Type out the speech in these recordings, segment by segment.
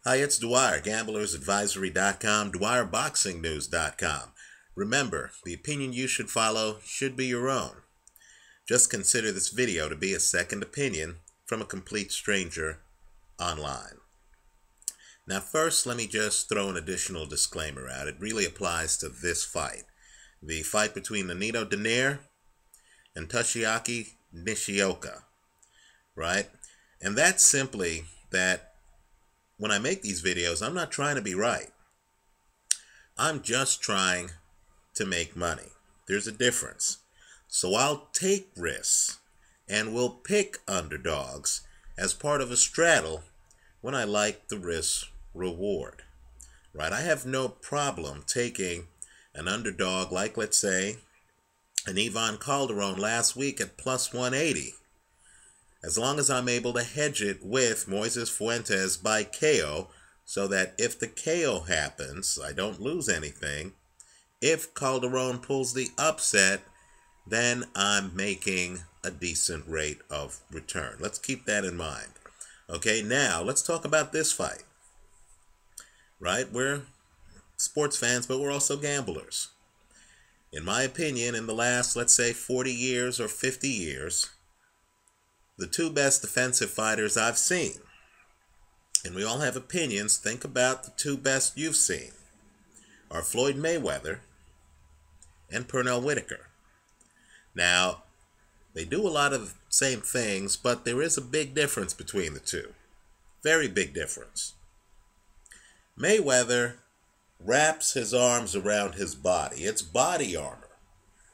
Hi, it's Dwyer, gamblersadvisory.com, dwyerboxingnews.com. Remember, the opinion you should follow should be your own. Just consider this video to be a second opinion from a complete stranger online. Now first, let me just throw an additional disclaimer out. It really applies to this fight. The fight between Nonito Donaire and Toshiaki Nishioka, right? And that's simply that when I make these videos, I'm not trying to be right. I'm just trying to make money. There's a difference. So I'll take risks and will pick underdogs as part of a straddle when I like the risk reward. Right? I have no problem taking an underdog like, let's say, an Ivan Calderon last week at plus 180. As long as I'm able to hedge it with Moises Fuentes by KO, so that if the KO happens, I don't lose anything. If Calderon pulls the upset, then I'm making a decent rate of return. Let's keep that in mind. Okay, now let's talk about this fight. Right? We're sports fans, but we're also gamblers. In my opinion, in the last, let's say, 40 years or 50 years, the two best defensive fighters I've seen, and we all have opinions, think about the two best you've seen, are Floyd Mayweather and Pernell Whitaker. Now, they do a lot of the same things, but there is a big difference between the two. Very big difference. Mayweather wraps his arms around his body. It's body armor.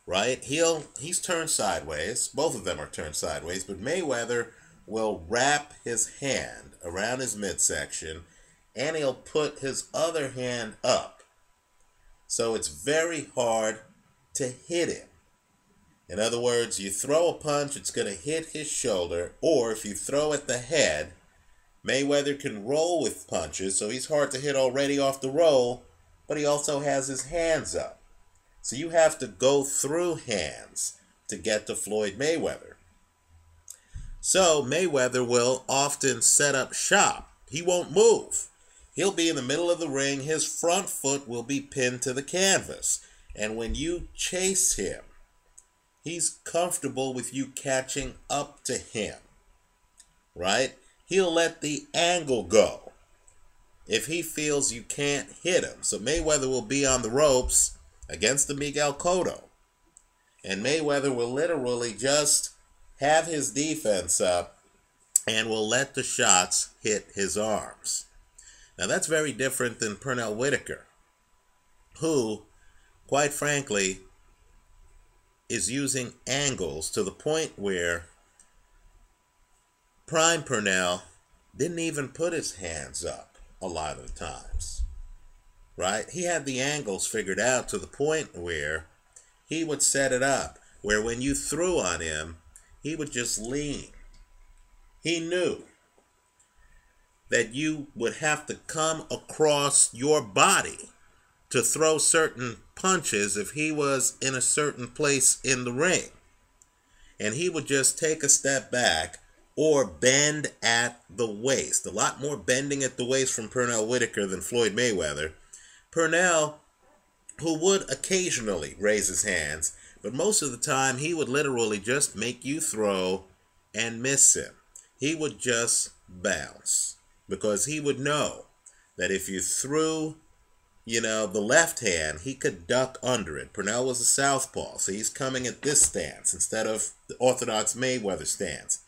Right? He's turned sideways. Both of them are turned sideways, but Mayweather will wrap his hand around his midsection and he'll put his other hand up. So it's very hard to hit him. In other words, you throw a punch, it's going to hit his shoulder, or if you throw at the head, Mayweather can roll with punches, so he's hard to hit already off the roll, but he also has his hands up. So you have to go through hands to get to Floyd Mayweather. So Mayweather will often set up shop. He won't move. He'll be in the middle of the ring. His front foot will be pinned to the canvas. And when you chase him, he's comfortable with you catching up to him. Right? He'll let the angle go if he feels you can't hit him. So Mayweather will be on the ropes against the Miguel Cotto. And Mayweather will literally just have his defense up and will let the shots hit his arms. Now that's very different than Pernell Whitaker, who, quite frankly, is using angles to the point where Prime Pernell didn't even put his hands up a lot of the times. Right? He had the angles figured out to the point where he would set it up, where when you threw on him, he would just lean. He knew that you would have to come across your body to throw certain punches if he was in a certain place in the ring. And he would just take a step back or bend at the waist. A lot more bending at the waist from Pernell Whitaker than Floyd Mayweather. Pernell, who would occasionally raise his hands, but most of the time he would literally just make you throw and miss him. He would just bounce because he would know that if you threw, the left hand, he could duck under it. Pernell was a southpaw, so he's coming at this stance instead of the orthodox Mayweather stance.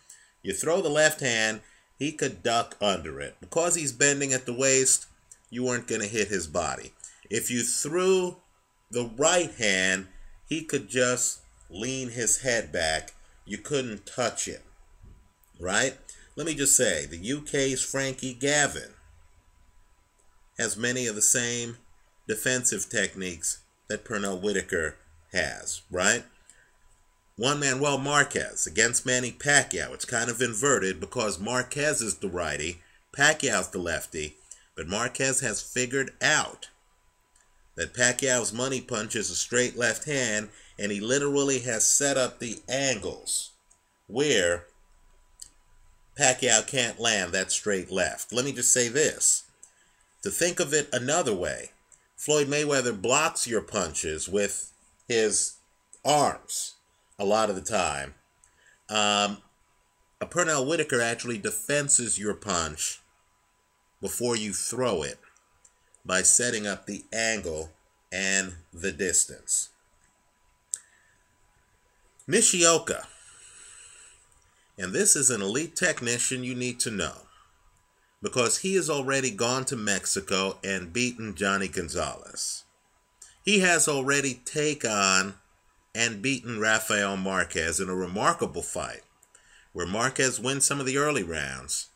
You throw the left hand, he could duck under it. Because he's bending at the waist, you weren't going to hit his body. If you threw the right hand, he could just lean his head back. You couldn't touch him. Right? Let me just say, the UK's Frankie Gavin has many of the same defensive techniques that Pernell Whitaker has. Right? Juan Manuel Marquez against Manny Pacquiao. It's kind of inverted because Marquez is the righty, Pacquiao's the lefty. But Marquez has figured out that Pacquiao's money punch is a straight left hand, and he literally has set up the angles where Pacquiao can't land that straight left. Let me just say this. To think of it another way, Floyd Mayweather blocks your punches with his arms a lot of the time. A Pernell Whitaker actually defenses your punch before you throw it by setting up the angle and the distance. Nishioka, and this is an elite technician you need to know, because he has already gone to Mexico and beaten Johnny Gonzalez. He has already taken on and beaten Rafael Marquez in a remarkable fight, where Marquez wins some of the early rounds,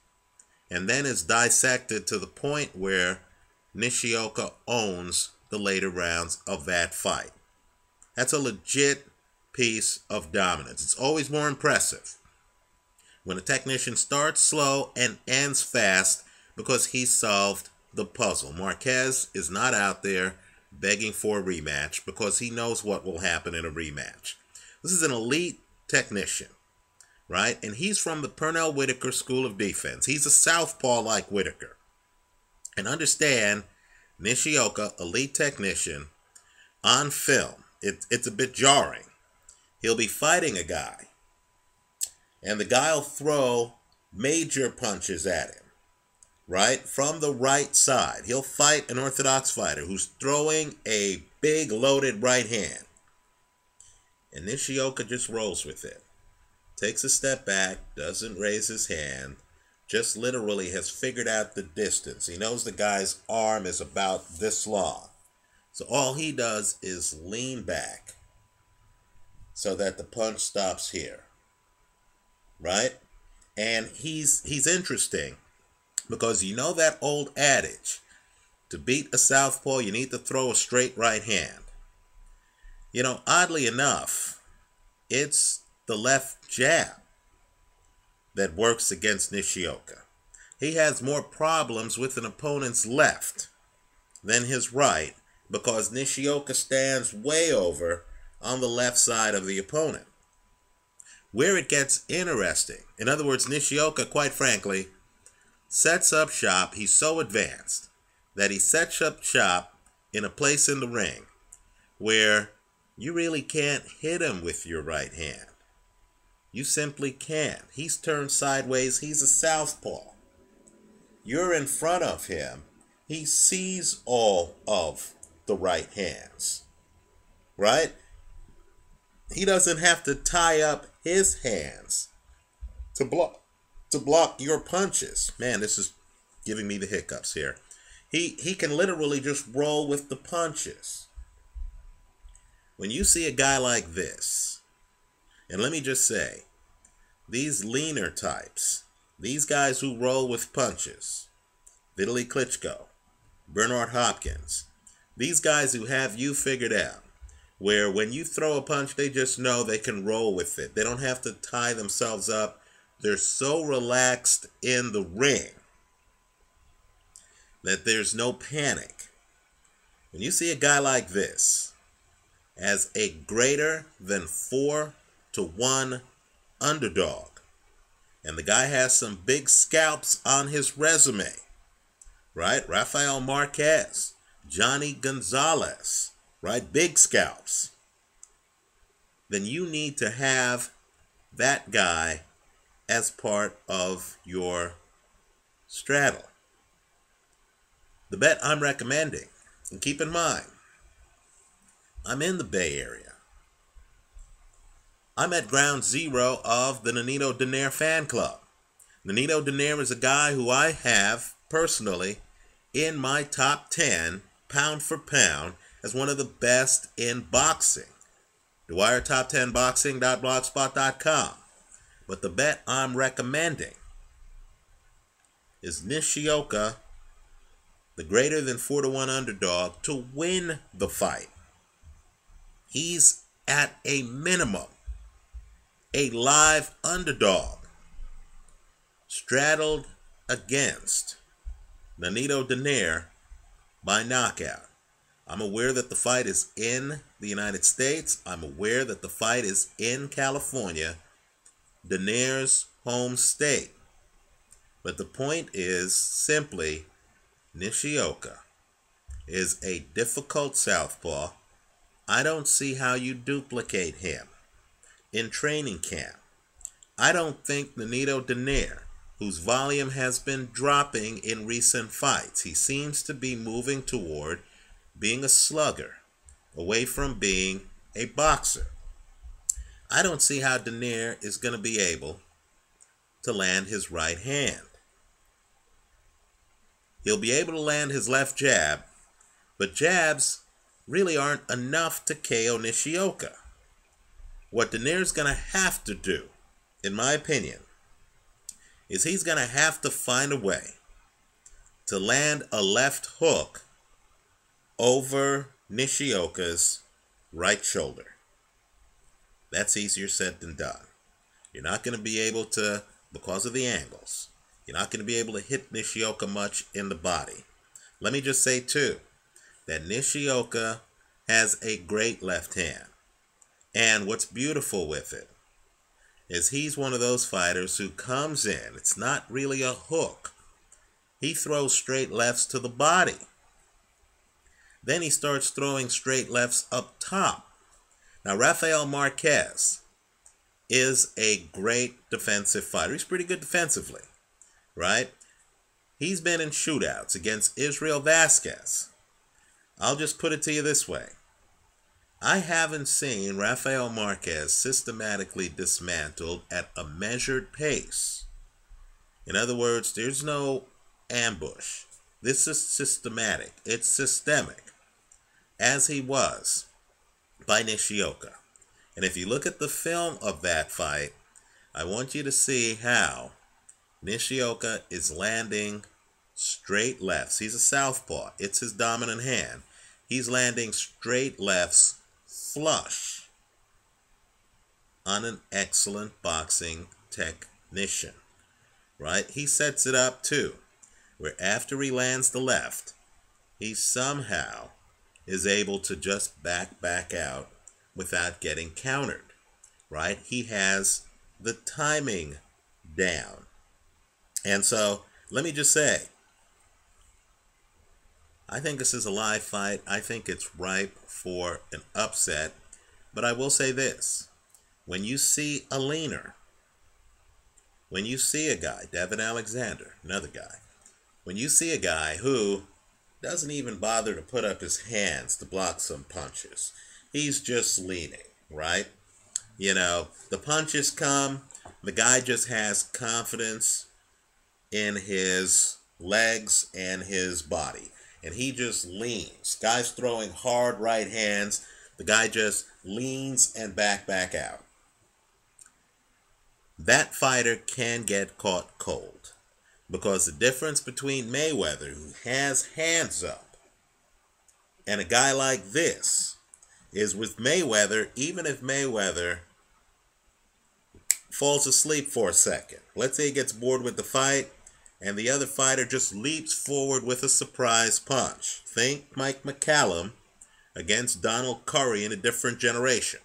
and then is dissected to the point where Nishioka owns the later rounds of that fight. That's a legit piece of dominance. It's always more impressive when a technician starts slow and ends fast because he solved the puzzle. Marquez is not out there begging for a rematch because he knows what will happen in a rematch. This is an elite technician, right? And he's from the Pernell Whitaker School of Defense. He's a southpaw like Whitaker. And understand, Nishioka, elite technician, on film, it's a bit jarring. He'll be fighting a guy, and the guy will throw major punches at him, right? From the right side. He'll fight an orthodox fighter who's throwing a big loaded right hand. And Nishioka just rolls with it. Takes a step back, doesn't raise his hand, just literally has figured out the distance. He knows the guy's arm is about this long. So all he does is lean back so that the punch stops here, right? And he's interesting because you know that old adage, to beat a southpaw, you need to throw a straight right hand. You know, oddly enough, it's the left jab that works against Nishioka. He has more problems with an opponent's left than his right because Nishioka stands way over on the left side of the opponent. Where it gets interesting, in other words, Nishioka, quite frankly, sets up shop. He's so advanced that he sets up shop in a place in the ring where you really can't hit him with your right hand. You simply can't. He's turned sideways. He's a southpaw. You're in front of him. He sees all of the right hands, right? He doesn't have to tie up his hands to block your punches. Man, this is giving me the hiccups here. He can literally just roll with the punches. When you see a guy like this, and let me just say, these leaner types, these guys who roll with punches, Vitaly Klitschko, Bernard Hopkins, these guys who have you figured out, where when you throw a punch, they just know they can roll with it. They don't have to tie themselves up. They're so relaxed in the ring that there's no panic. When you see a guy like this as a greater than 4-1 underdog, and the guy has some big scalps on his resume, right? Rafael Marquez, Johnny Gonzalez, right? Big scalps. Then you need to have that guy as part of your straddle. The bet I'm recommending, and keep in mind, I'm in the Bay Area. I'm at ground zero of the Nonito Donaire fan club. Nonito Donaire is a guy who I have personally in my top 10, pound for pound, as one of the best in boxing. Dwyer Top 10 Boxing.blogspot.com. But the bet I'm recommending is Nishioka, the greater than 4-1 underdog, to win the fight. He's at a minimum a live underdog, straddled against Nonito Donaire by knockout. I'm aware that the fight is in the United States. I'm aware that the fight is in California, Donaire's home state. But the point is simply Nishioka is a difficult southpaw. I don't see how you duplicate him in training camp. I don't think Nonito Donaire, whose volume has been dropping in recent fights, he seems to be moving toward being a slugger, away from being a boxer. I don't see how Donaire is going to be able to land his right hand. He'll be able to land his left jab, but jabs really aren't enough to KO Nishioka. What Donaire's going to have to do, in my opinion, is he's going to have to find a way to land a left hook over Nishioka's right shoulder. That's easier said than done. You're not going to be able to, because of the angles, you're not going to be able to hit Nishioka much in the body. Let me just say, too, that Nishioka has a great left hand. And what's beautiful with it is he's one of those fighters who comes in. It's not really a hook. He throws straight lefts to the body. Then he starts throwing straight lefts up top. Now, Rafael Marquez is a great defensive fighter. He's pretty good defensively, right? He's been in shootouts against Israel Vasquez. I'll just put it to you this way. I haven't seen Rafael Marquez systematically dismantled at a measured pace. In other words, there's no ambush. This is systematic. It's systemic, as he was by Nishioka. And if you look at the film of that fight, I want you to see how Nishioka is landing straight lefts. He's a southpaw. It's his dominant hand. He's landing straight lefts flush on an excellent boxing technician, right? He sets it up too, where after he lands the left, he somehow is able to just back out without getting countered, right? He has the timing down. And so, let me just say, I think this is a live fight. I think it's ripe for an upset. But I will say this. When you see a leaner, when you see a guy, Devin Alexander, another guy, when you see a guy who doesn't even bother to put up his hands to block some punches, he's just leaning, right? You know, the punches come, the guy just has confidence in his legs and his body. And he just leans. Guy's throwing hard right hands. The guy just leans and back out. That fighter can get caught cold. Because the difference between Mayweather, who has hands up, and a guy like this, is with Mayweather, even if Mayweather falls asleep for a second. Let's say he gets bored with the fight, and the other fighter just leaps forward with a surprise punch. Think Mike McCallum against Donald Curry in A Different Generation,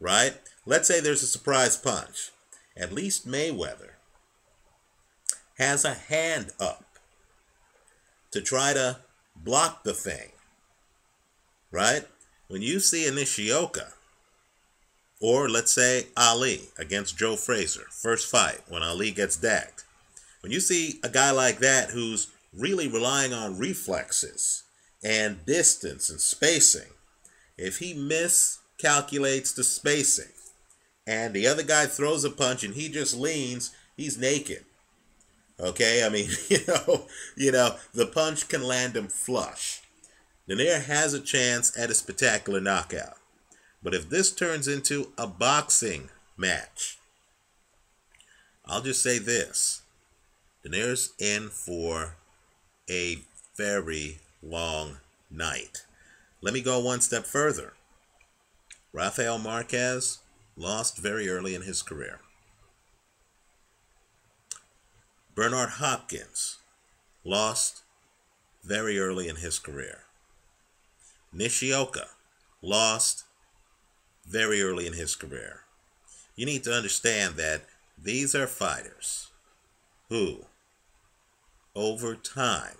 right? Let's say there's a surprise punch. At least Mayweather has a hand up to try to block the thing, right? When you see a Nishioka, or let's say Ali against Joe Frazier, first fight when Ali gets dagged, when you see a guy like that who's really relying on reflexes and distance and spacing, if he miscalculates the spacing and the other guy throws a punch and he just leans, he's naked. Okay, I mean, you know, the punch can land him flush. Donaire has a chance at a spectacular knockout. But if this turns into a boxing match, I'll just say this. Donaire's in for a very long night. Let me go one step further. Rafael Marquez lost very early in his career. Bernard Hopkins lost very early in his career. Nishioka lost very early in his career. You need to understand that these are fighters who, over time,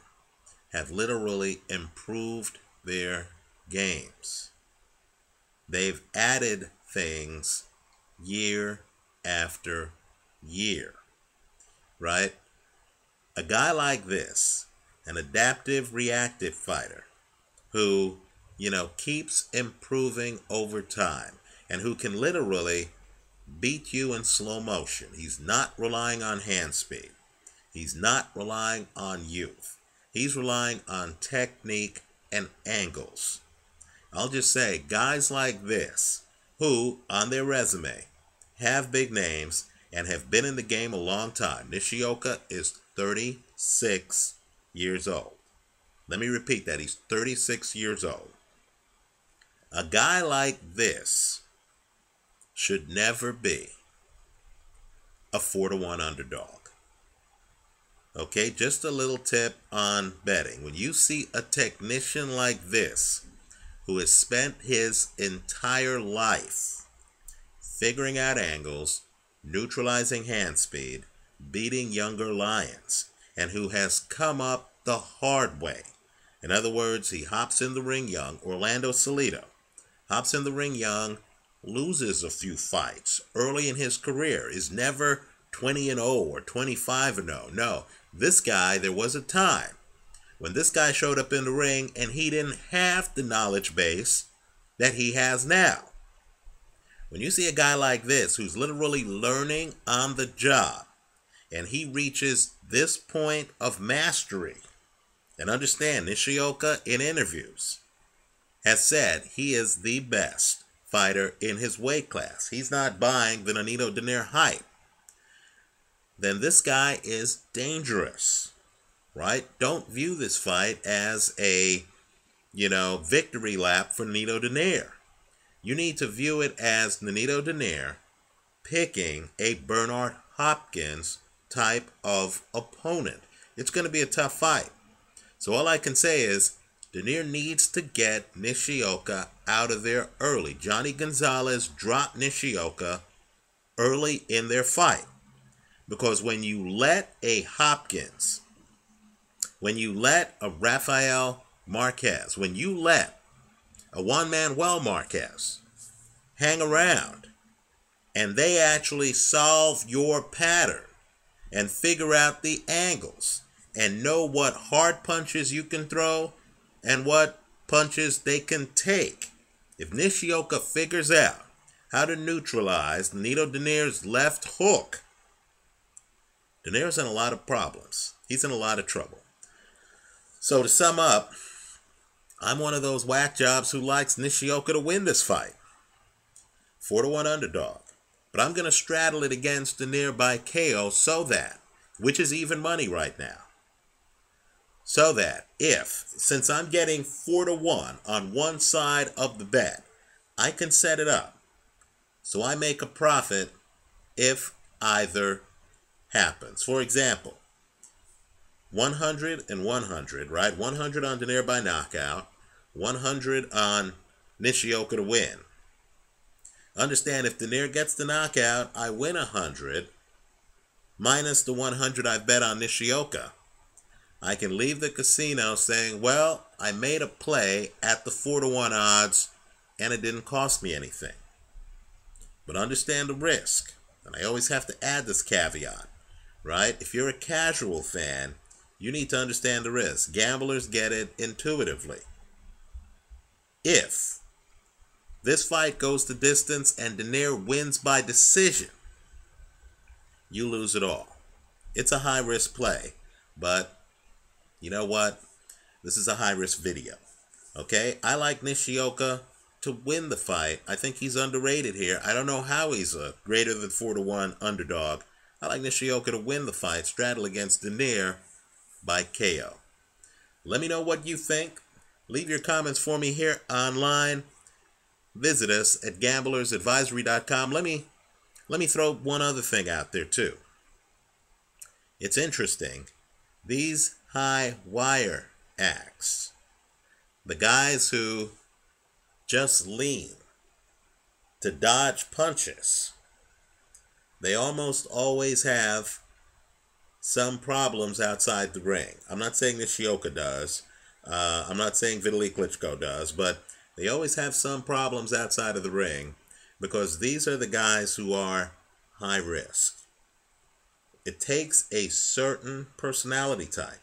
have literally improved their games. They've added things year after year, right? A guy like this, an adaptive reactive fighter who, keeps improving over time and who can literally beat you in slow motion. He's not relying on hand speed. He's not relying on youth. He's relying on technique and angles. I'll just say, guys like this, who, on their resume, have big names and have been in the game a long time. Nishioka is 36 years old. Let me repeat that. He's 36 years old. A guy like this should never be a 4-1 underdog. Okay, just a little tip on betting. When you see a technician like this, who has spent his entire life figuring out angles, neutralizing hand speed, beating younger lions, and who has come up the hard way. In other words, he hops in the ring young. Orlando Salido hops in the ring young, loses a few fights early in his career, is never 20-0 or 25-0. No, this guy, there was a time when this guy showed up in the ring and he didn't have the knowledge base that he has now. When you see a guy like this who's literally learning on the job and he reaches this point of mastery, and understand, Nishioka in interviews has said he is the best fighter in his weight class. He's not buying the Nonito Donaire hype. Then this guy is dangerous, right? Don't view this fight as a, victory lap for Nonito Donaire. You need to view it as Nonito Donaire picking a Bernard Hopkins type of opponent. It's going to be a tough fight. So all I can say is Donaire needs to get Nishioka out of there early. Johnny Gonzalez dropped Nishioka early in their fight. Because when you let a Hopkins, when you let a Rafael Marquez, when you let a Juan Manuel Marquez hang around and they actually solve your pattern and figure out the angles and know what hard punches you can throw and what punches they can take. If Nishioka figures out how to neutralize Nonito Donaire's left hook, Donaire's in a lot of problems. He's in a lot of trouble. So to sum up, I'm one of those whack jobs who likes Nishioka to win this fight. 4-1 underdog. But I'm going to straddle it against Donaire by KO so that, which is even money right now, so that since I'm getting 4-1 on one side of the bet, I can set it up so I make a profit if either happens. For example, 100 and 100, right? 100 on Donaire by knockout, 100 on Nishioka to win. Understand, if Donaire gets the knockout, I win 100 minus the 100 I bet on Nishioka. I can leave the casino saying, well, I made a play at the 4-1 odds and it didn't cost me anything. But understand the risk. And I always have to add this caveat, right? If you're a casual fan, you need to understand the risk. Gamblers get it intuitively. If this fight goes the distance and Donaire wins by decision, you lose it all. It's a high-risk play, but you know what? This is a high-risk video, okay? I like Nishioka to win the fight. I think he's underrated here. I don't know how he's a greater than 4-1 underdog. I like Nishioka to win the fight, straddle against Donaire by KO. Let me know what you think. Leave your comments for me here online. Visit us at gamblersadvisory.com. Let me throw one other thing out there too. It's interesting. These high wire acts, the guys who just lean to dodge punches, they almost always have some problems outside the ring. I'm not saying Nishioka does. I'm not saying Vitaly Klitschko does, but they always have some problems outside of the ring because these are the guys who are high risk. It takes a certain personality type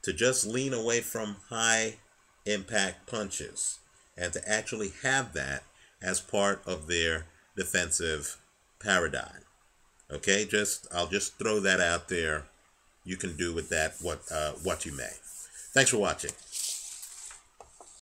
to just lean away from high impact punches and to actually have that as part of their defensive paradigm. Okay, I'll just throw that out there. You can do with that what you may. Thanks for watching.